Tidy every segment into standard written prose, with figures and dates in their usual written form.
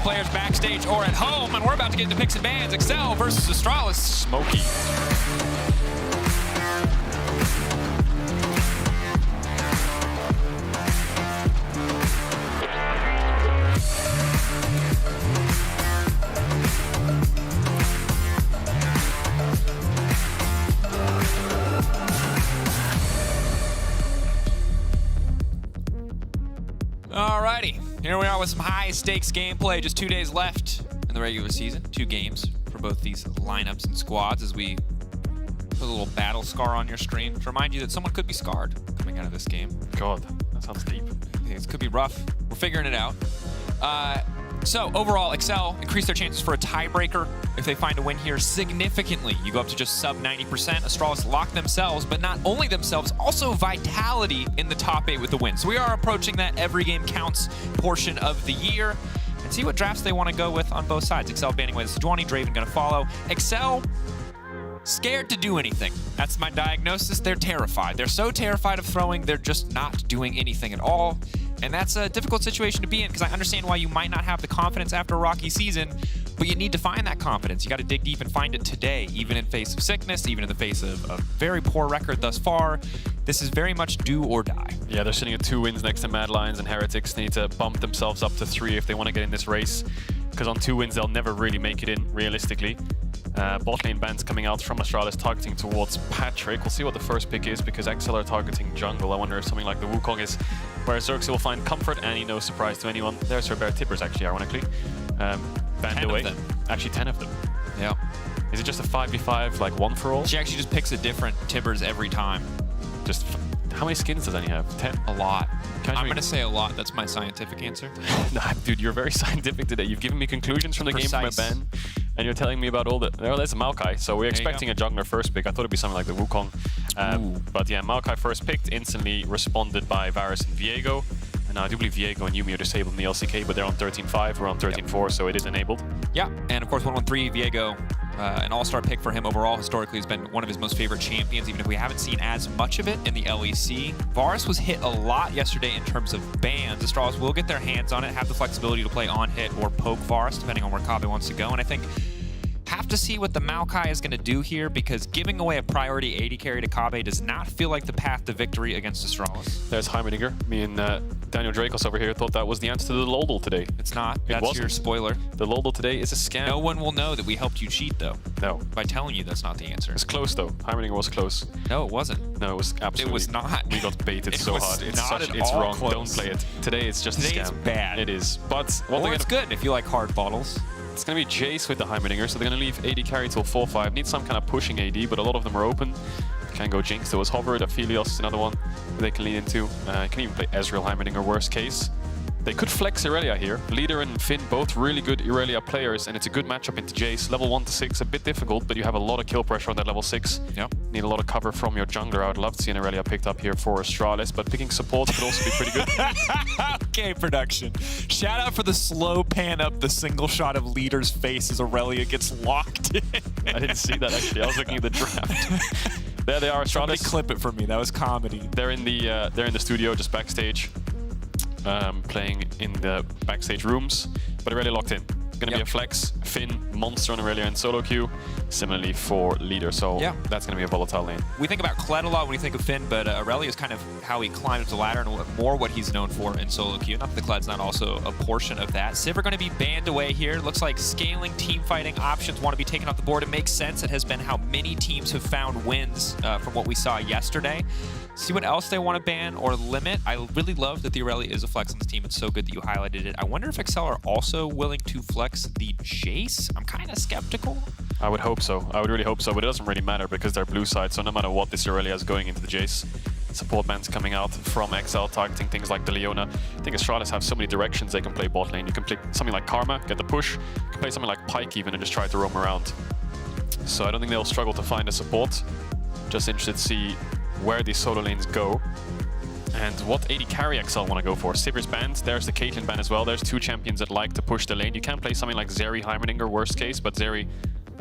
the players backstage or at home, and we're about to get into picks and bans. Excel versus Astralis. Smoky. Alrighty, here we are with some high-stakes gameplay. Just 2 days left in the regular season. 2 games for both these lineups and squads as we put a little battle scar on your screen to remind you that someone could be scarred coming out of this game. God, that sounds deep. It could be rough. We're figuring it out. So overall, Excel increase their chances for a tiebreaker if they find a win here significantly. You go up to just sub 90%. Astralis lock themselves, but not only themselves, also Vitality in the top 8 with the win. So we are approaching that every game counts portion of the year. And see what drafts they want to go with on both sides. Excel banning away the Sejuani, Draven going to follow. Excel scared to do anything. That's my diagnosis. They're terrified. They're so terrified of throwing, they're just not doing anything at all. And that's a difficult situation to be in because I understand why you might not have the confidence after a rocky season, but you need to find that confidence. You got to dig deep and find it today, even in face of sickness, even in the face of a very poor record thus far. This is very much do or die. Yeah, they're sitting at 2 wins next to Mad Lions and Heretics. They need to bump themselves up to 3 if they want to get in this race, because on 2 wins, they'll never really make it in, realistically. Bot lane bans coming out from Astralis targeting towards Patrick. We'll see what the first pick is because XL are targeting jungle. I wonder if something like the Wukong is where Xerxes will find comfort, and no surprise to anyone. There's her bear tippers, actually, ironically. Banned away. Actually, 10 of them. Yeah. Is it just a 5v5, like one for all? She actually just picks a different tibbers every time. Just, how many skins does any have? 10? A lot. I'm going to say a lot. That's my scientific answer. Nah, dude, you're very scientific today. You've given me conclusions from the game from a ban, and you're telling me about all the... Oh, there's a Maokai. So we're expecting a jungler first pick. I thought it'd be something like the Wukong. But yeah, Maokai first picked, instantly responded by Varus and Viego. And I do believe Viego and Yuumi are disabled in the LCK, but they're on 13.5. We're on 13.4, so it is enabled. Yeah, and of course 113 Viego. An all-star pick for him overall. Historically has been one of his most favorite champions, even if we haven't seen as much of it in the LEC. Varus was hit a lot yesterday in terms of bans. Astralis will get their hands on it, have the flexibility to play on hit or poke Varus, depending on where Kobbe wants to go. And I think have to see what the Maokai is going to do here, because giving away a priority AD carry to Kobbe does not feel like the path to victory against Astralis. There's Heimerdinger. Me and Daniel Dracos over here thought that was the answer to the Lodel today. It's not. That's your spoiler. The Lodel today is a scam. No one will know that we helped you cheat, though. No. By telling you that's not the answer. It's close, though. Heimerdinger was close. No, it wasn't. No, it was absolutely... It was not. We got baited so hard. It's wrong. Close. Don't play it. Today it's just a scam. Today it's bad. It is. But what it's good if you like hard bottles. It's going to be Jace with the Heimerdinger, so they're going to leave AD carry till 4-5. Need some kind of pushing AD, but a lot of them are open. Can go Jinx. There was Hover, Aphelios is another one they can lean into. Can even play Ezreal Heimerdinger, worst case. They could flex Irelia here. Leader and Finn, both really good Irelia players, and it's a good matchup into Jace. Level 1 to 6, a bit difficult, but you have a lot of kill pressure on that level 6. Yep. Need a lot of cover from your jungler. I would love to see an Irelia picked up here for Astralis, but picking support could also be pretty good. Okay, production. Shout out for the slow pan up the single shot of Leader's face as Aurelia gets locked in. I didn't see that, actually. I was looking at the draft. There they are, Astralis. Somebody clip it for me. That was comedy. They're in the studio, just backstage. Playing in the backstage rooms, but Irelia locked in. Going to be a flex, Finn, Monster on Irelia, and solo queue. Similarly for Leader, so that's going to be a volatile lane. We think about Kled a lot when we think of Finn, but Irelia is kind of how he climbed up the ladder and more what he's known for in solo queue. Not that the Kled's not also a portion of that. Civ are going to be banned away here. Looks like scaling team fighting options want to be taken off the board. It makes sense. It has been how many teams have found wins from what we saw yesterday. See what else they want to ban or limit. I really love that the Aurelia is a flex on this team. It's so good that you highlighted it. I wonder if Excel are also willing to flex the Jace. I'm kind of skeptical. I would hope so. I would really hope so, but it doesn't really matter because they're blue side, so no matter what, this Aurelia is going into the Jace. Support bans coming out from XL, targeting things like the Leona. I think Astralis have so many directions they can play bot lane. You can play something like Karma, get the push. You can play something like Pyke even and just try to roam around. So I don't think they'll struggle to find a support. Just interested to see where these solo lanes go and what AD carry XL want to go for. Sivir's banned, there's the Caitlyn ban as well. There's 2 champions that like to push the lane. You can play something like Zeri Heimerdinger, worst case, but Zeri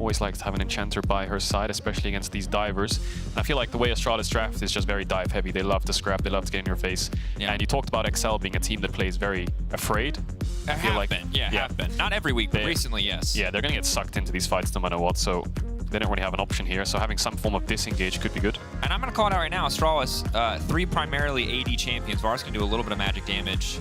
always likes to have an enchanter by her side, especially against these divers. And I feel like the way Astralis draft is just very dive heavy. They love to scrap, they love to get in your face. Yeah. And you talked about XL being a team that plays very afraid. I feel like have been. Not every week, but recently, yes. Yeah, they're going to get sucked into these fights no matter what, so they don't really have an option here. So having some form of disengage could be good. And I'm going to call it out right now. Astralis, 3 primarily AD champions. Vods can do a little bit of magic damage.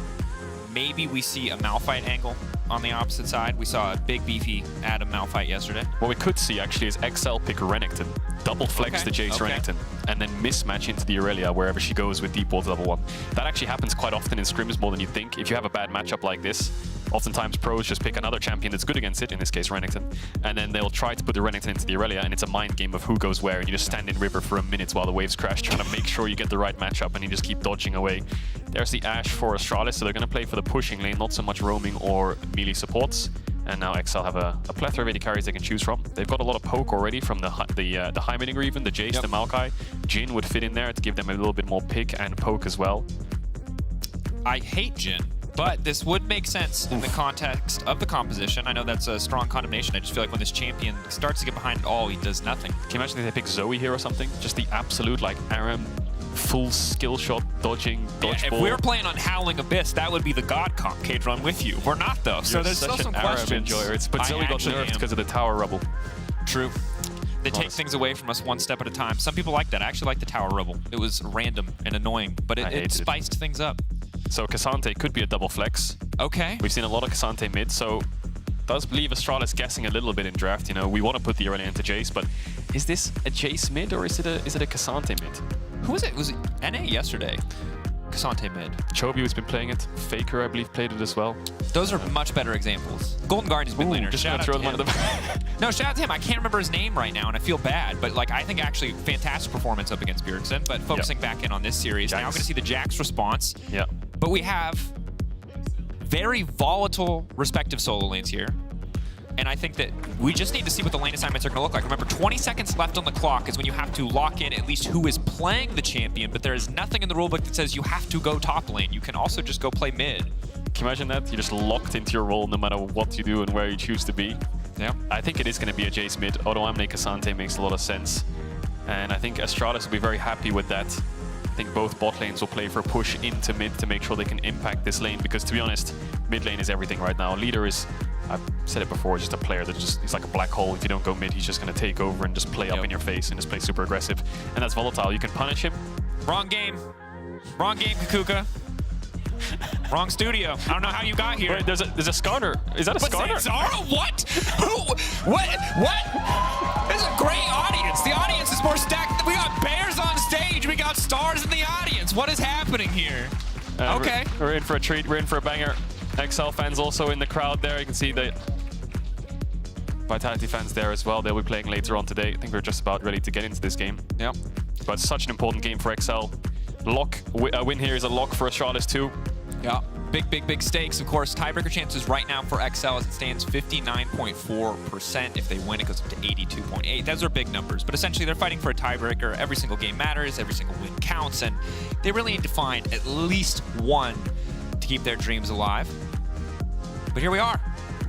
Maybe we see a Malphite angle on the opposite side. We saw a big, beefy Adam Malphite yesterday. What we could see, actually, is XL pick Renekton, double flex the Jace Renekton, and then mismatch into the Aurelia wherever she goes with deep water level 1. That actually happens quite often in scrims, more than you think. If you have a bad matchup like this, oftentimes pros just pick another champion that's good against it, in this case Renekton, and then they'll try to put the Renekton into the Aurelia, and it's a mind game of who goes where, and you just stand in river for a minute while the waves crash, trying to make sure you get the right matchup, and you just keep dodging away. There's the Ashe for Astralis, so they're going to play for the pushing lane, not so much roaming or melee supports. And now XL have a plethora of AD carries they can choose from. They've got a lot of poke already from the Heimerdinger even, the Jace, the Maokai. Jhin would fit in there to give them a little bit more pick and poke as well. I hate Jhin, but this would make sense in the context of the composition. I know that's a strong condemnation. I just feel like when this champion starts to get behind it all, he does nothing. Can you imagine if they pick Zoe here or something? Just the absolute, like, Aram full skill shot dodging dodgeball. If we were playing on Howling Abyss, that would be the god comp. Kadra, I'm with you. We're not though, so there's still some questions. But Zoe got nerfed because of the tower rubble. True. They take things away from us one step at a time. Some people like that. I actually like the tower rubble. It was random and annoying, but it spiced things up. So Cassante could be a double flex. Okay. We've seen a lot of Cassante mid, so does leave Astralis guessing a little bit in draft. You know, we want to put the Aurelia into Jace, but is this a Jace mid or is it a Cassante mid? Who was it? Was it NA yesterday? Cassante mid. Chovy has been playing it. Faker, I believe, played it as well. Those are much better examples. Golden Guardian's mid laner. Just shout out to him. No, shout out to him. I can't remember his name right now, and I feel bad. But like, I think actually fantastic performance up against Bjergsen. But focusing back in on this series, now we're going to see the Jax response. Yeah. But we have very volatile respective solo lanes here. And I think that we just need to see what the lane assignments are going to look like. Remember, 20 seconds left on the clock is when you have to lock in at least who is playing the champion, but there is nothing in the rulebook that says you have to go top lane. You can also just go play mid. Can you imagine that? You're just locked into your role no matter what you do and where you choose to be. Yeah. I think it is going to be a Jace mid. Odoamne Cassante makes a lot of sense. And I think Astralis will be very happy with that. I think both bot lanes will play for a push into mid to make sure they can impact this lane, because to be honest, mid lane is everything right now. Leader is, I've said it before, just a player that he's like a black hole. If you don't go mid, he's just going to take over and just play up in your face and just play super aggressive. And that's volatile. You can punish him. Wrong game. Wrong game, Kakuka. Wrong studio. I don't know how you got here. Wait, there's a Skarner. Is that a Skarner? Zara? What? Who? What? This is a great audience. The audience is more stacked. We got bears on stage. We got stars in the audience. What is happening here? Okay. We're in for a treat. We're in for a banger. XL fans also in the crowd there. You can see the Vitality fans there as well. They'll be playing later on today. I think we're just about ready to get into this game. Yep. But such an important game for XL. A win here is a lock for Astralis too. Yeah. Big stakes. Of course, tiebreaker chances right now for XL as it stands 59.4%. If they win, it goes up to 82.8. Those are big numbers, but essentially they're fighting for a tiebreaker. Every single game matters, every single win counts, and they really need to find at least one to keep their dreams alive. But here we are,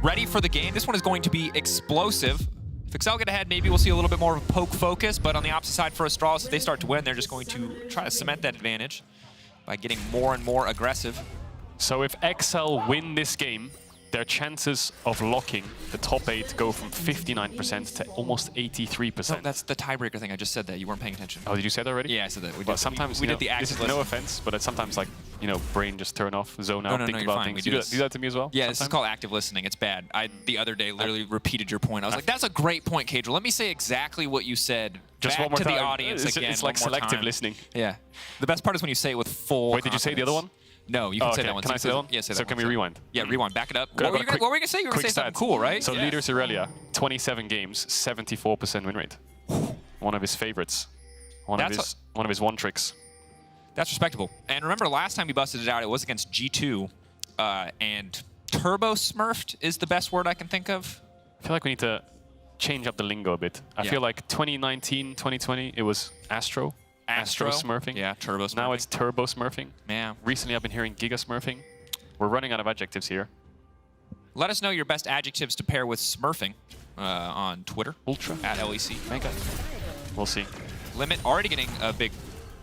ready for the game. This one is going to be explosive. If XL get ahead, maybe we'll see a little bit more of a poke focus, but on the opposite side for Astralis, if they start to win, they're just going to try to cement that advantage by getting more and more aggressive. So if XL win this game, their chances of locking the top 8 go from 59% to almost 83%. No, that's the tiebreaker thing. I just said that. You weren't paying attention. Oh, did you say that already? Yeah, I said that. Well, sometimes we did the active this is no offense, but it's sometimes like, you know, brain just turn off, zone out, think about things. You do that to me as well? Yeah, this is called active listening. It's bad. I, the other day, literally repeated your point. I was like, that's a great point, Kadra. Let me say exactly what you said just back one more to time. The audience again. It's like selective listening. Yeah. The best part is when you say it with full Wait, did you say the other one? No, you can say that one. Can I say that one? Yeah, say that So one. can we rewind? Yeah, rewind. Back it up. What were you going to say? You were going to say something cool, right? So leaders Aurelia, 27 games, 74% win rate. One of his favorites. One of his one tricks. That's respectable. And remember, last time he busted it out, it was against G2, and turbo smurfed is the best word I can think of. I feel like we need to change up the lingo a bit. I feel like 2019, 2020, it was Astro smurfing. Yeah, turbo smurfing. Now it's turbo smurfing. Yeah. Recently I've been hearing giga smurfing. We're running out of adjectives here. Let us know your best adjectives to pair with smurfing. on Twitter. Ultra. At LEC. Mega. We'll see. Limit already getting a big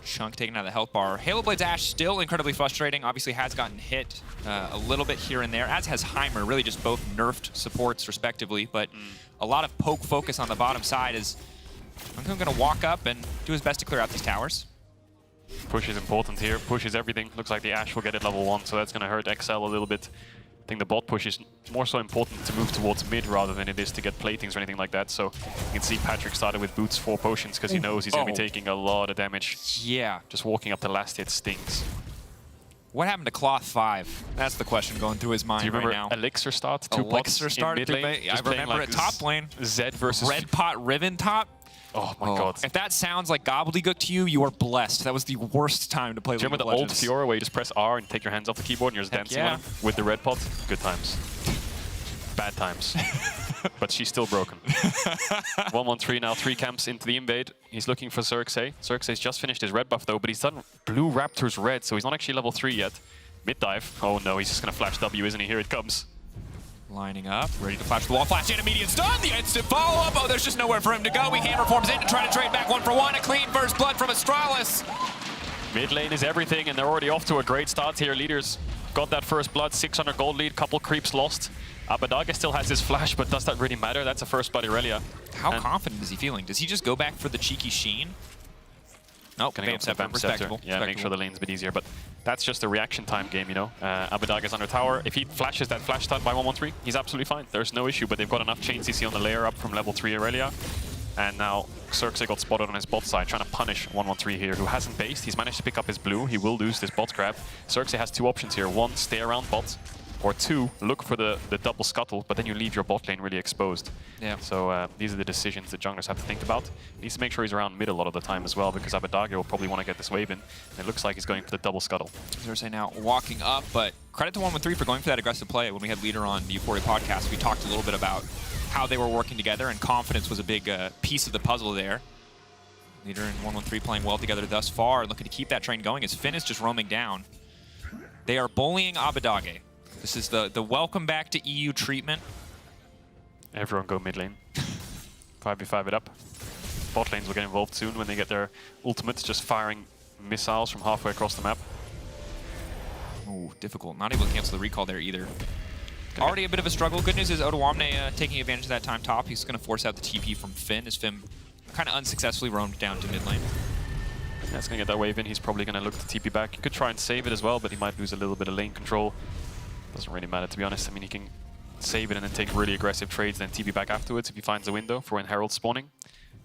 chunk taken out of the health bar. Halo Blade's Ash still incredibly frustrating. Obviously has gotten hit a little bit here and there, as has Heimer, really just both nerfed supports respectively, but a lot of poke focus on the bottom side is I'm going to walk up and do his best to clear out these towers. Push is important here. Push is everything. Looks like the Ash will get it level 1, so that's going to hurt XL a little bit. I think the bot push is more so important to move towards mid rather than it is to get platings or anything like that. So you can see Patrick started with boots 4 potions because he knows he's going to be taking a lot of damage. Yeah. Just walking up the last hit stings. What happened to Cloth 5? That's the question going through his mind right now. Do you remember Elixir start? 2 pots in mid lane? I remember like it top lane. Zed versus... Red pot Riven top. Oh my god. If that sounds like gobbledygook to you, you are blessed. That was the worst time to play League of Legends. Do you remember the old Fiora where you just press R and take your hands off the keyboard and you're just dancing on him with the red pot? Good times. Bad times. But she's still broken. 1-1-3 now, 3 camps into the invade. He's looking for Xerxes. Xerxes just finished his red buff though, but he's done Blue Raptor's red, so he's not actually level 3 yet. Mid dive. Oh no, he's just gonna flash W, isn't he? Here it comes. Lining up, ready to flash the wall, flash in, immediate stun, the instant follow-up. Oh, there's just nowhere for him to go. He hammer forms in to try to trade back 1-for-1. A clean first blood from Astralis. Mid lane is everything, and they're already off to a great start here. Leaders got that first blood, 600 gold lead, couple creeps lost. Abbedagge still has his flash, but does that really matter? That's a first blood Irelia. How confident is he feeling? Does he just go back for the cheeky sheen? Nope, Vamp Scepter, respectable. Yeah, make sure the lane's a bit easier, but that's just a reaction time game, you know. Abbedagge is under tower. If he flashes that flash stun by 1-1-3, he's absolutely fine. There's no issue, but they've got enough chain CC on the layer up from level 3 Irelia. And now Xerxes got spotted on his bot side, trying to punish 1-1-3 here, who hasn't based. He's managed to pick up his blue. He will lose this bot grab. Xerxes has 2 options here. 1, stay around bot. Or 2, look for the double scuttle, but then you leave your bot lane really exposed. Yeah. So these are the decisions that junglers have to think about. He needs to make sure he's around mid a lot of the time as well, because Abbedagge will probably want to get this wave in. And it looks like he's going for the double scuttle. Xerxes now walking up, but credit to 1-1-3 for going for that aggressive play. When we had Leader on the Euphoria podcast, we talked a little bit about how they were working together, and confidence was a big piece of the puzzle there. Leader and 1-1-3 playing well together thus far, and looking to keep that train going as Finn is just roaming down. They are bullying Abbedagge. This is the welcome back to EU treatment. Everyone go mid lane. 5v5 it up. Bot lanes will get involved soon when they get their ultimates, just firing missiles from halfway across the map. Ooh, difficult. Not able to cancel the recall there either. Already a bit of a struggle. Good news is Odoamne taking advantage of that time top. He's going to force out the TP from Finn, as Finn kind of unsuccessfully roamed down to mid lane. That's going to get that wave in. He's probably going to look to TP back. He could try and save it as well, but he might lose a little bit of lane control. Doesn't really matter, to be honest. I mean, he can save it and then take really aggressive trades, then TP back afterwards if he finds a window for when Herald's spawning.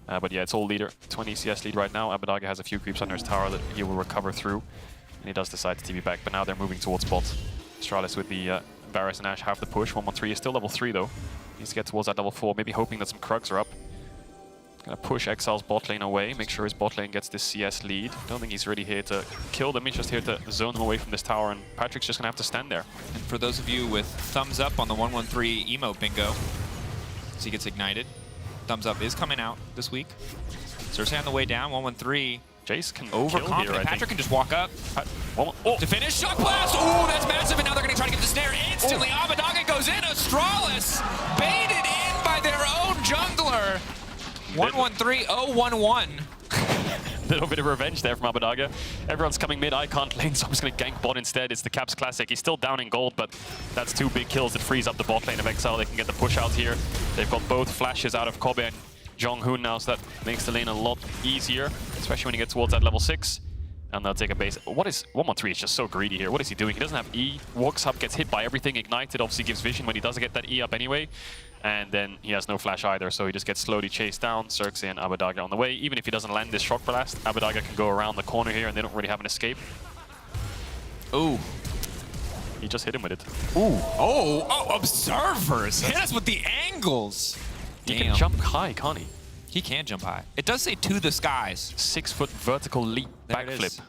But yeah, it's all Leader. 20 CS lead right now. Abbedagge has a few creeps under his tower that he will recover through. And he does decide to TP back, but now they're moving towards bot. Astralis with the Varus and Ash have the push. 1-1-3 is still level 3 though. Needs to get towards that level 4, maybe hoping that some Krugs are up. Gonna push XL's bot lane away, make sure his bot lane gets this CS lead. Don't think he's really here to kill them, he's just here to zone them away from this tower, and Patrick's just gonna have to stand there. And for those of you with thumbs up on the 1-1-3 emote bingo, as he gets ignited, thumbs up is coming out this week. Xerxes on the way down, 1-1-3. Jace can overconfident. Kill here, Patrick can just walk up. To finish, shock blast! Ooh, that's massive, and now they're gonna try to get the snare instantly. Abbedagge goes in, Astralis baited in by their own jungler. 1-1-3, 0-1-1. Little bit of revenge there from Abbedagge. Everyone's coming mid, I can't lane, so I'm just going to gank bot instead. It's the Caps classic. He's still down in gold, but that's 2 big kills that frees up the bot lane of XL. They can get the push out here. They've got both flashes out of Kobe and Jong-hoon now, so that makes the lane a lot easier, especially when you get towards that level 6. And they'll take a base. What is 1-1-3 is just so greedy here. What is he doing? He doesn't have E. Walks up, gets hit by everything. Ignited obviously gives vision when he doesn't get that E up anyway. And then he has no flash either, so he just gets slowly chased down. Xerxes and Abbedagge on the way. Even if he doesn't land this shock blast, Abbedagge can go around the corner here and they don't really have an escape. Ooh. He just hit him with it. Ooh. Oh, observers! Hit us with the angles! He can jump high, can't he? He can jump high. It does say to the skies. 6-foot vertical leap backflip.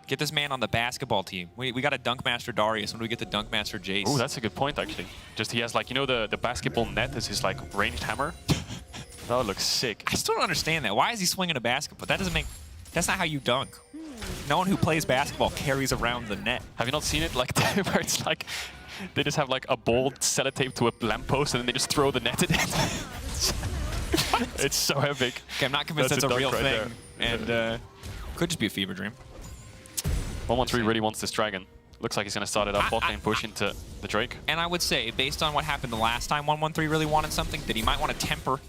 Get this man on the basketball team. We got a Dunkmaster Darius. When do we get the Dunkmaster Jace? Oh, that's a good point, actually. Just he has, like, you know, the basketball net is his, like, ranged hammer? That would look sick. I still don't understand that. Why is he swinging a basketball? That doesn't make... That's not how you dunk. No one who plays basketball carries around the net. Have you not seen it? Like, where it's like... They just have, like, a ball sellotaped to a lamppost and then they just throw the net at it. It's so epic. Okay, I'm not convinced that's a dunk real right thing. there. And could just be a fever dream. 113 really wants this dragon. Looks like he's going to start it up, bot lane push into the Drake. And I would say, based on what happened the last time 113 really wanted something, that he might want to temper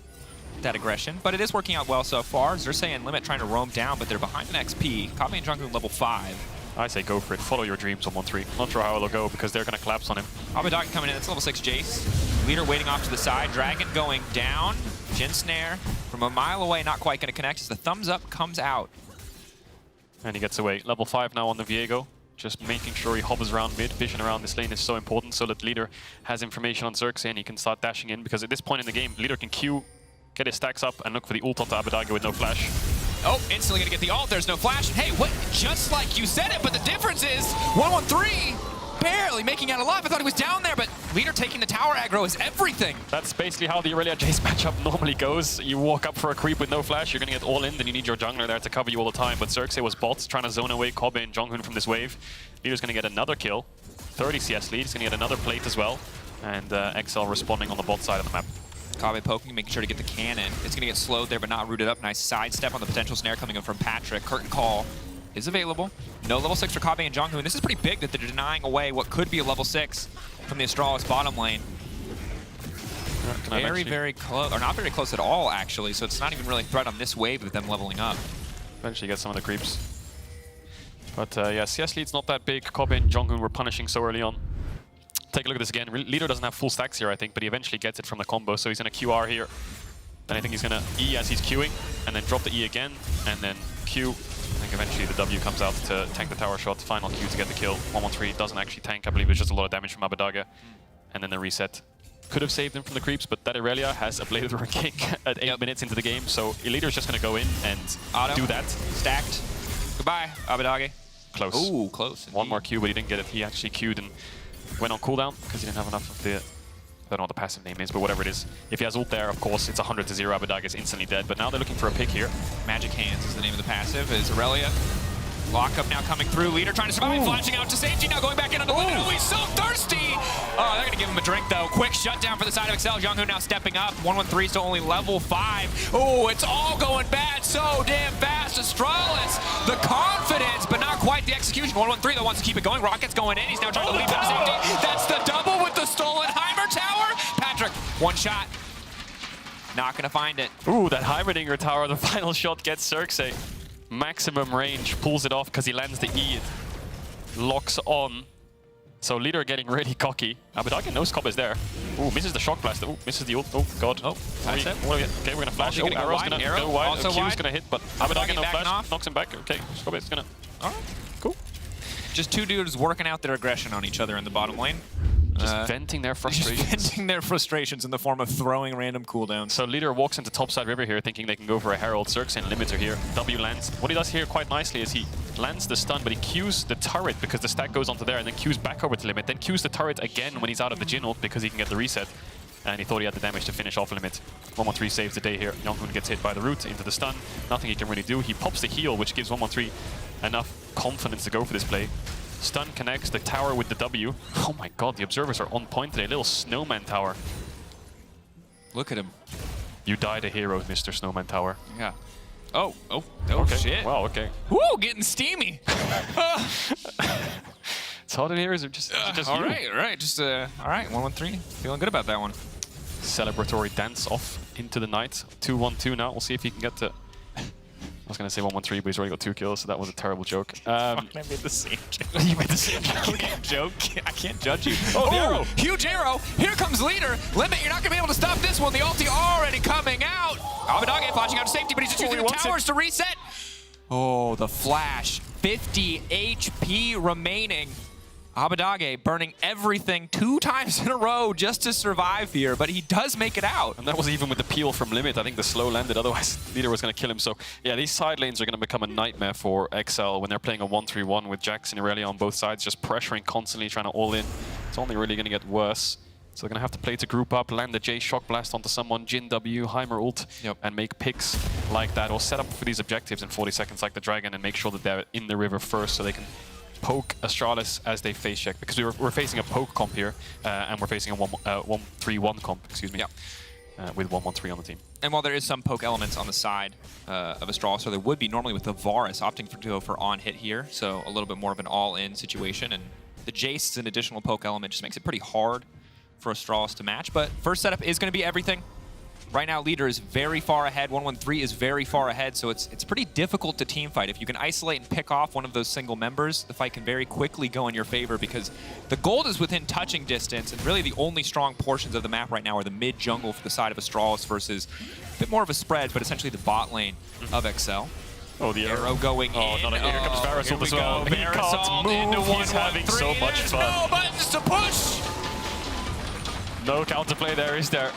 that aggression. But it is working out well so far. They're saying Limit trying to roam down, but they're behind an XP. Kame and Jungkook level 5. I say go for it. Follow your dreams, 113. Not sure how it'll go because they're going to collapse on him. Abadagi coming in. That's level 6 Jace. Leader waiting off to the side. Dragon going down. Jin Snare from a mile away, not quite going to connect as the thumbs up comes out. And he gets away. Level 5 now on the Viego. Just making sure he hovers around mid. Vision around this lane is so important so that Leader has information on Xerxes and he can start dashing in, because at this point in the game, Leader can Q, get his stacks up, and look for the ult onto Abadagi with no flash. Oh, instantly gonna get the ult. There's no flash. Hey, what? Just like you said it, but the difference is 113 barely making it alive. I thought he was down there, but Leader taking the tower aggro is everything. That's basically how the Aurelia Jace matchup normally goes. You walk up for a creep with no flash, you're gonna get all in, then you need your jungler there to cover you all the time. But Xerxes was bots trying to zone away Kobe and Jonghoon from this wave. Leader's gonna get another kill. 30 CS lead. He's gonna get another plate as well. And XL responding on the bot side of the map. Kabe poking, making sure to get the cannon. It's going to get slowed there, but not rooted up. Nice sidestep on the potential snare coming in from Patrick. Curtain call is available. No level 6 for Kabe and Jonghoon. This is pretty big that they're denying away what could be a level 6 from the Astralis bottom lane. Very, very close, or not very close at all, actually. So it's not even really a threat on this wave with them leveling up. Eventually get some of the creeps. But yeah, CS lead's not that big. Kobe and Jonghoon were punishing so early on. Take a look at this again. Leader doesn't have full stacks here, I think, but he eventually gets it from the combo. So he's going to QR here. Then I think he's going to E as he's queuing, and then drop the E again, and then Q. I think eventually the W comes out to tank the tower shot. Final Q to get the kill. 113 doesn't actually tank. I believe it's just a lot of damage from Abadagi. And then the reset. Could have saved him from the creeps, but that Aurelia has a Bladed Ruin King at 8 minutes into the game. So Leader's just going to go in and do that. Stacked. Goodbye, Abadagi. Close. Ooh, close. One more Q, but he didn't get it. He actually queued and went on cooldown because he didn't have enough of the... I don't know what the passive name is, but whatever it is. If he has ult there, of course, it's 100 to 0. Abadagi is instantly dead. But now they're looking for a pick here. Magic Hands is the name of the passive. Is Aurelia. Lockup now coming through. Leader trying to survive. Flashing out to safety. Now going back in on the limit. Oh, he's so thirsty. Oh, they're going to give him a drink, though. Quick shutdown for the side of XL. Jonghoon now stepping up. 113 still only level 5. Oh, it's all going bad so damn fast. Astralis, the confidence, but not quite the execution. 113 that wants to keep it going. Rocket's going in. He's now trying to leap to safety. That's the double with the stolen Heimer tower. Patrick, one shot. Not going to find it. Ooh, that Heimerdinger tower, the final shot gets Xerxes. Maximum range, pulls it off because he lands the E. It locks on. So Leader getting really cocky. Abadagi knows Cobb is there. Ooh, misses the shock blast. Ooh, misses the ult. Oh, God. Oh, okay, we're going to flash. Oh, Arrow's going to go wide. Q's going to hit, but Abadagi no flash. Off. Knocks him back. Okay, Cobb is going to... All right. Cool. Just two dudes working out their aggression on each other in the bottom lane. Just venting their frustrations. Just venting their frustrations in the form of throwing random cooldowns. So Leader walks into topside river here thinking they can go for a Herald. Xerxes and Limiter here. W lands. What he does here quite nicely is he lands the stun, but he Qs the turret because the stack goes onto there, and then Qs back over to Limit. Then Qs the turret again when he's out of the Jhin ult because he can get the reset. And he thought he had the damage to finish off Limit. 113 saves the day here. Jonghoon gets hit by the root into the stun. Nothing he can really do. He pops the heal, which gives 113 enough confidence to go for this play. Stun connects the tower with the W. Oh my God, the observers are on point today. Little snowman tower. Look at him. You died a hero, Mr. Snowman Tower. Yeah. Oh, okay. Shit. Wow, okay. Woo, getting steamy. It's hot in here, is it just all right, all right. Just, all right, 113. Feeling good about that one. Celebratory dance off into the night. 2-1-2 now. We'll see if he can get to... I was going to say 113, but he's already got 2 kills, so that was a terrible joke. I made the same joke. You made the same joke? I can't judge you. Oh, the arrow. Huge arrow. Here comes Leader. Limit, you're not going to be able to stop this one. The ulti already coming out. Abadagi flashing out to safety, but he's just using the towers to reset. Oh, the flash. 50 HP remaining. Abadagi burning everything 2 times in a row just to survive here, but he does make it out. And that was even with the peel from Limit. I think the slow landed, otherwise Leader was going to kill him. So yeah, these side lanes are going to become a nightmare for XL when they're playing a 1-3-1 with Jax and Aurelia on both sides, just pressuring constantly, trying to all in. It's only really going to get worse. So they're going to have to play to group up, land the J Shock Blast onto someone, Jhin W, Heimer ult, and make picks like that, or set up for these objectives in 40 seconds like the Dragon and make sure that they're in the river first so they can poke Astralis as they face check, because we're facing a poke comp here, and we're facing a 1-3-1 comp, excuse me. Yeah. with 113 on the team. And while there is some poke elements on the side of Astralis, so there would be normally with the Varus opting to go for on hit here, so a little bit more of an all-in situation. And the Jace is an additional poke element, just makes it pretty hard for Astralis to match. But first setup is going to be everything. Right now, leader is very far ahead. 113 is very far ahead, so it's pretty difficult to team fight. If you can isolate and pick off one of those single members, the fight can very quickly go in your favor because the gold is within touching distance, and really the only strong portions of the map right now are the mid-jungle for the side of Astralis versus a bit more of a spread, but essentially the bot lane of XL. Oh, the arrow going in. Oh, no, here comes Varus as well. He can't move. He's having so much fun. No buttons to push! No counterplay there, is there?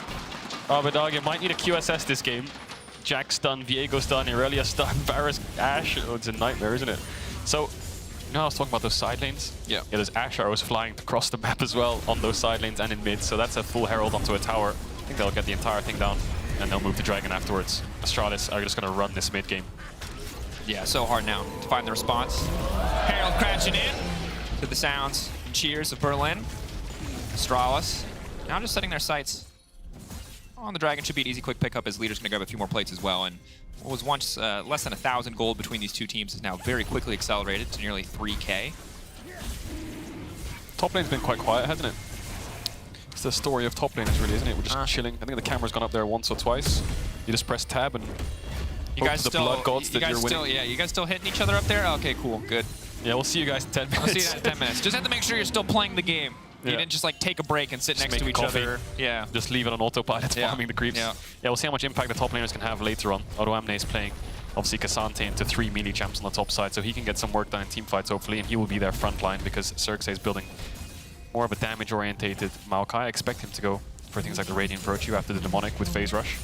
Abadage might need a QSS this game. Jack's done, Viego's done, Irelia's done, Varus, Ashe. Oh, it's a nightmare, isn't it? So, you know I was talking about those side lanes? Yeah. Yeah, there's Ashe arrows flying across the map as well on those side lanes and in mid, so that's a full herald onto a tower. I think they'll get the entire thing down, and they'll move the dragon afterwards. Astralis are just going to run this mid game. Yeah, so hard now to find the response. Herald crashing in to the sounds and cheers of Berlin. Astralis now just setting their sights on the dragon. Should be an easy quick pickup as leader's gonna grab a few more plates as well. And what was once less than 1,000 gold between these two teams is now very quickly accelerated to nearly 3K. Top lane's been quite quiet, hasn't it? It's the story of top laners really, isn't it? We're just chilling. I think the camera's gone up there once or twice. You just press tab and you guys the blood gods that you're winning. Yeah, you guys still hitting each other up there? Okay, cool, good. Yeah, we'll see you guys in 10 minutes. I'll see you in 10 minutes. Just have to make sure you're still playing the game. You didn't just like take a break and sit just next to each coffee. other. Yeah. Just leave it on autopilot, farming the creeps. Yeah, we'll see how much impact the top laners can have later on. Odoamne is playing, obviously, Cassante into 3 melee champs on the top side, so he can get some work done in team fights, hopefully, and he will be their front line because Xerxes is building more of a damage-orientated Maokai. I expect him to go for things like the Radiant Virtue after the Demonic with Phase Rush.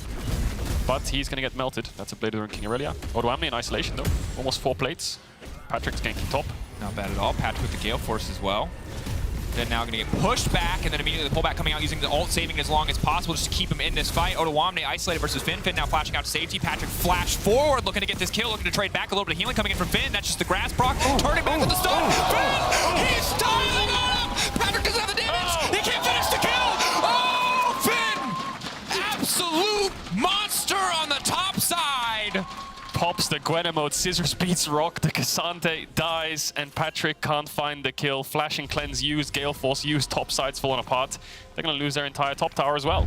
But he's going to get melted. That's a Blade of the King Irelia. Odoamne in isolation, though. Almost 4 plates. Patrick's ganking top. Not bad at all. Patrick with the Gale Force as well. Then now going to get pushed back, and then immediately the pullback coming out using the ult, saving as long as possible just to keep him in this fight. Odoamne isolated versus Finn. Finn now flashing out to safety. Patrick flashed forward, looking to get this kill, looking to trade back. A little bit of healing coming in from Finn. That's just the grass proc. Turning back with the stun. Finn! He's styling on him! Patrick doesn't have the damage! He can't finish the kill! Oh, Finn! Absolute monster on the top side! Pops the Gwen emote, scissors beats rock, the Cassante dies, and Patrick can't find the kill. Flashing Cleanse used, Gale Force used, top side's falling apart. They're going to lose their entire top tower as well.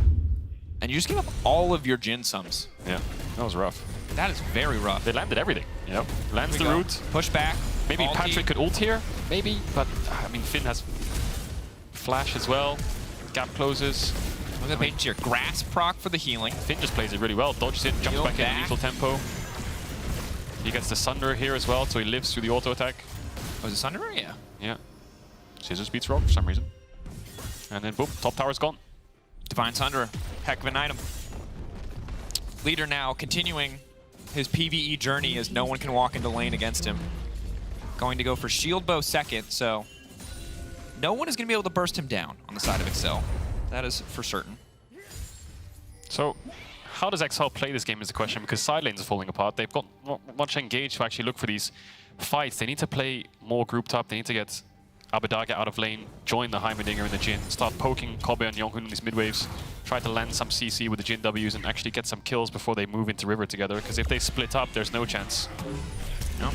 And you just gave up all of your Jin sums. Yeah, that was rough. That is very rough. They landed everything. Yep. Lands the root. Push back. Maybe Patrick could ult here, maybe, but I mean, Finn has flash as well. Gap closes. Look at the your grass proc for the healing. Finn just plays it really well. Dodges it, jumps back in lethal tempo. He gets the Sunder here as well, so he lives through the auto attack. Was it Sunder? Yeah. Yeah. Scissors beats rock for some reason. And then boom, top tower's gone. Divine Sunder, heck of an item. Leader now continuing his PvE journey as no one can walk into lane against him. Going to go for Shield Bow second, so no one is going to be able to burst him down on the side of XL. That is for certain. So, how does XL play this game is the question, because side lanes are falling apart. They've got not much engaged to actually look for these fights. They need to play more grouped up. They need to get Abadage out of lane, join the Heimerdinger in the Jhin, start poking Kobe and Yonghun in these mid-waves, try to land some CC with the Jhin Ws and actually get some kills before they move into River together, because if they split up, there's no chance. No.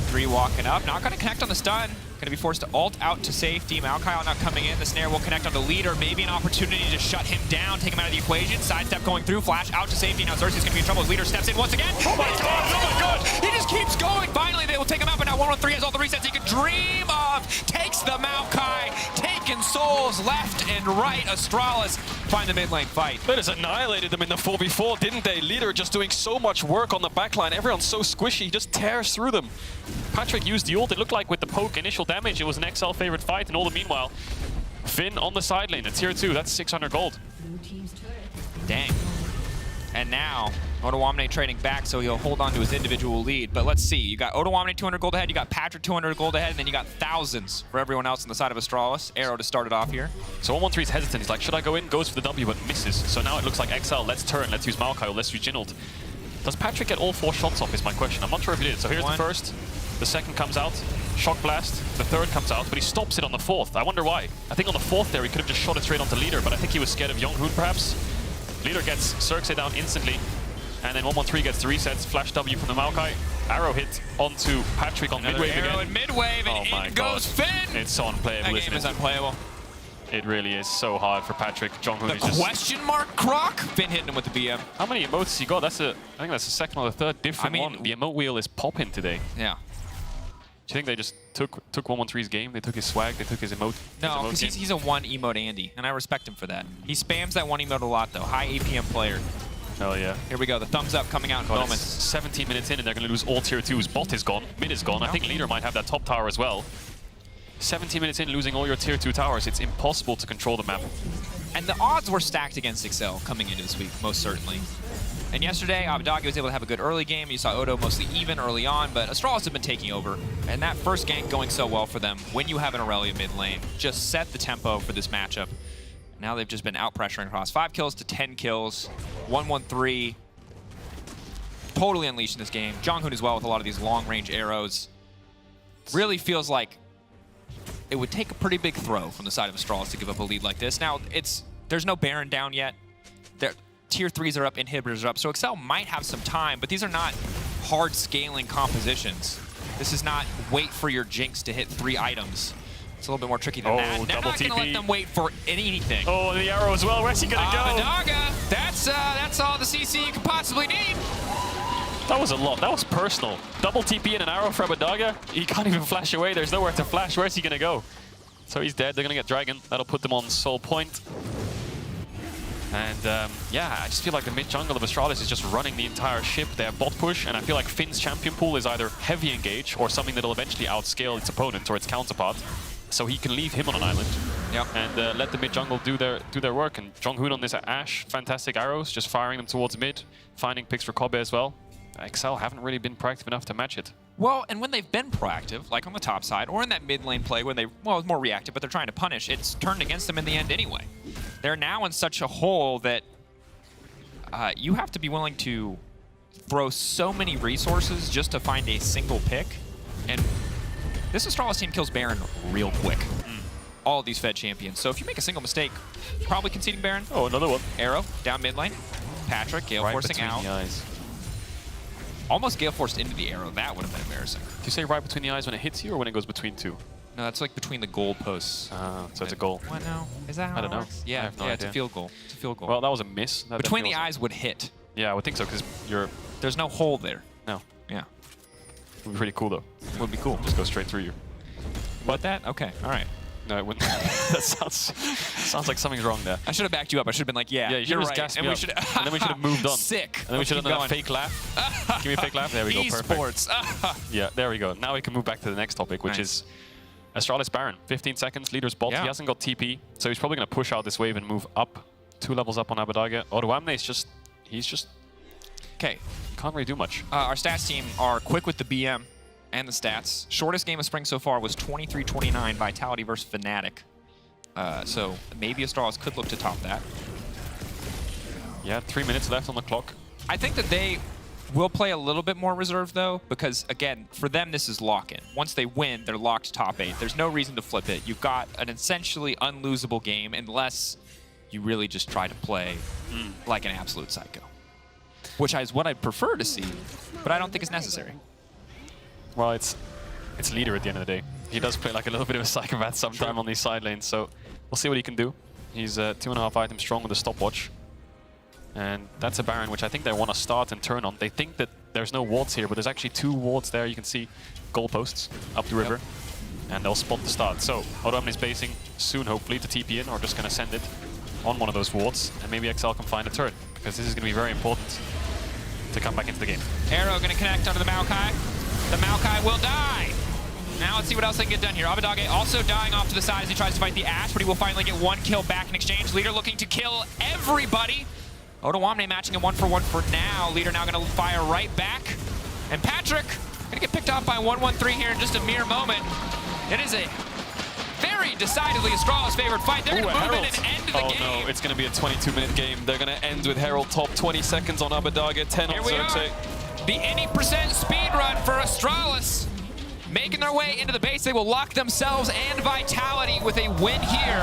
3 walking up, not going to connect on the stun. Going to be forced to ult out to safety. Maokai not coming in. The snare will connect on the leader. Maybe an opportunity to shut him down, take him out of the equation. Sidestep going through, flash out to safety. Now Xerxes going to be in trouble. His leader steps in once again. Oh my god, oh my god! He just keeps going. Finally, they will take him out, but now 113 has all the resets he could dream of. Takes the Maokai, taking souls left and right. Astralis find the mid lane fight. They just annihilated them in the 4v4, didn't they? Leader just doing so much work on the backline. Everyone's so squishy, he just tears through them. Patrick used the ult. It looked like with the poke initial damage, it was an XL favorite fight, and all the meanwhile, Finn on the side lane at tier 2, that's 600 gold. Dang. And now, Odoamne trading back, so he'll hold on to his individual lead. But let's see, you got Odoamne 200 gold ahead, you got Patrick 200 gold ahead, and then you got thousands for everyone else on the side of Astralis. Arrow to start it off here. So 113 is hesitant. He's like, should I go in? Goes for the W, but misses. So now it looks like XL, let's turn, let's use Maokai, or let's use Jhin ult. Does Patrick get all 4 shots off is my question. I'm not sure if he did. So here's the first. The second comes out, Shock Blast. The third comes out, but he stops it on the fourth. I wonder why. I think on the fourth there, he could have just shot it straight onto Leader, but I think he was scared of Jonghoon perhaps. Leader gets Circe down instantly, and then 113 gets the resets. Flash W from the Maokai. Arrow hit onto Patrick on Another mid-wave arrow again. in mid-wave, and in goes Finn! It's so unplayable, That isn't game is it? unplayable. It really is so hard for Patrick. Jonghoon The is just... question mark Croc? Finn hitting him with the BM. How many emotes he got? I think that's the second or the third different one. The emote wheel is popping today. Yeah. Do you think they just took 113's game? They took his swag, they took his emote? No, because he's a one emote Andy, and I respect him for that. He spams that one emote a lot, though. High APM player. Hell yeah. Here we go. The thumbs up coming out in moments. 17 minutes in, and they're going to lose all tier 2s. Bot is gone. Mid is gone. I think Leader might have that top tower as well. 17 minutes in, losing all your tier 2 towers. It's impossible to control the map. And the odds were stacked against Excel coming into this week, most certainly. And yesterday, Abadagi was able to have a good early game. You saw Odo mostly even early on, but Astralis have been taking over. And that first gank going so well for them when you have an Aurelia mid lane just set the tempo for this matchup. Now they've just been out-pressuring across 5 kills to 10 kills. 113. Totally unleashing this game. Jonghoon as well with a lot of these long-range arrows. Really feels like it would take a pretty big throw from the side of Astralis to give up a lead like this. Now, there's no Baron down yet. Tier 3s are up, inhibitors are up, so Excel might have some time, but these are not hard scaling compositions. This is not wait for your Jinx to hit 3 items. It's a little bit more tricky than that. They're not going to let them wait for anything. Oh, the arrow as well. Where's he going to go? Abadaga, that's all the CC you could possibly need. That was a lot. That was personal. Double TP and an arrow for Abadaga. He can't even flash away. There's nowhere to flash. Where's he going to go? So he's dead. They're going to get Dragon. That'll put them on Soul Point. And yeah, I just feel like the mid-jungle of Astralis is just running the entire ship. They have bot push, and I feel like Finn's champion pool is either heavy engage or something that'll eventually outscale its opponent or its counterpart. So he can leave him on an island and let the mid-jungle do their work. And Jonghoon on this Ashe, fantastic arrows, just firing them towards mid, finding picks for Kobe as well. Excel haven't really been proactive enough to match it. Well, and when they've been proactive, like on the top side, or in that mid lane play when they, well, it's more reactive, but they're trying to punish, it's turned against them in the end anyway. They're now in such a hole that you have to be willing to throw so many resources just to find a single pick. And this Astralis team kills Baron real quick. All of these Fed champions. So if you make a single mistake, probably conceding Baron. Oh, another one. Arrow, down mid lane. Patrick, Gale forcing out. The eyes. Almost Gale forced into the arrow. That would have been embarrassing. Do you say right between the eyes when it hits you or when it goes between 2? No, that's like between the goal posts. So it's a goal. What now? Is that how I don't know. works? Yeah, I have no it's a idea. field goal. It's a field goal. Well, that was a miss. That between the definitely eyes would hit. Yeah, I would think so, because you're... There's no hole there. No. Yeah. It would be pretty cool, though. Would be cool. Just go straight through you. What that? Okay, all right. No, it wouldn't. That sounds like something's wrong there. I should have backed you up. I should have been like, yeah, Yeah, you should you're have right. gassed And me we up. should And then we should have moved on. Sick. And then we should have done that fake laugh. Give me a fake laugh. There we go. Perfect. Esports. Yeah, there we go. Now we can move back to the next topic, which is Astralis Baron. 15 seconds, leader's bot. Yeah. He hasn't got TP, so he's probably going to push out this wave and move up 2 levels up on Abadaga. Odoamne is he's just Okay. can't really do much. Our stats team are quick with the BM and the stats. Shortest game of spring so far was 23-29 Vitality versus Fnatic. So maybe Astralis could look to top that. Yeah, 3 minutes left on the clock. I think that they will play a little bit more reserved, though, because, again, for them, this is lock-in. Once they win, they're locked top 8. There's no reason to flip it. You've got an essentially unlosable game unless you really just try to play like an absolute psycho, which is what I'd prefer to see, but I don't think it's necessary. Well, it's leader at the end of the day. He does play like a little bit of a psychopath sometime on these side lanes, so we'll see what he can do. He's 2.5 items strong with a stopwatch. And that's a Baron, which I think they want to start and turn on. They think that there's no wards here, but there's actually 2 wards there. You can see goalposts up the river, and they'll spot the start. So Odoamne is basing soon, hopefully, to TP in, or just going to send it on one of those wards, and maybe XL can find a turn, because this is going to be very important to come back into the game. Arrow going to connect onto the Maokai. The Maokai will die. Now let's see what else they can get done here. Abadage also dying off to the side as he tries to fight the Ashe, but he will finally get 1 kill back in exchange. Leader looking to kill everybody. Odoamne matching him 1-for-1 for now. Leader now going to fire right back. And Patrick going to get picked off by 113 here in just a mere moment. It is a very decidedly Astralis favored fight. They're going to move in and end the game. Oh no, it's going to be a 22-minute game. They're going to end with Herald top, 20 seconds on Abadaga, 10 on Xerxe. The any percent speed run for Astralis. making their way into the base. They will lock themselves and Vitality with a win here.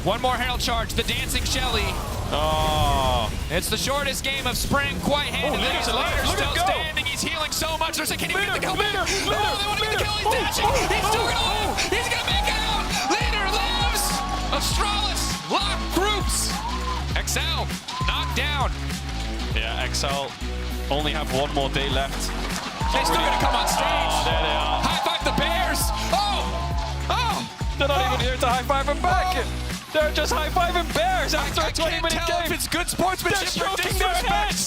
One more Herald charge, the Dancing Shelly. Oh. It's the shortest game of spring, quite handily. Leader's Leader's alive. Look still at him go. standing. He's healing so much. They're saying, can he get the kill back? Leader, Oh, they want to get the kill. He's dashing. He's still going to live. He's going to make it out. Leader lives. Astralis lock groups. XL knocked down. Yeah, XL only have one more day left. They're still going to come on stage. Oh, there they are. High five the Bears. They're not even here to high five him back. They're just high fiving Bears after a 20-minute I can't tell game. if it's good sportsmanship They're or stroking their disrespect. heads.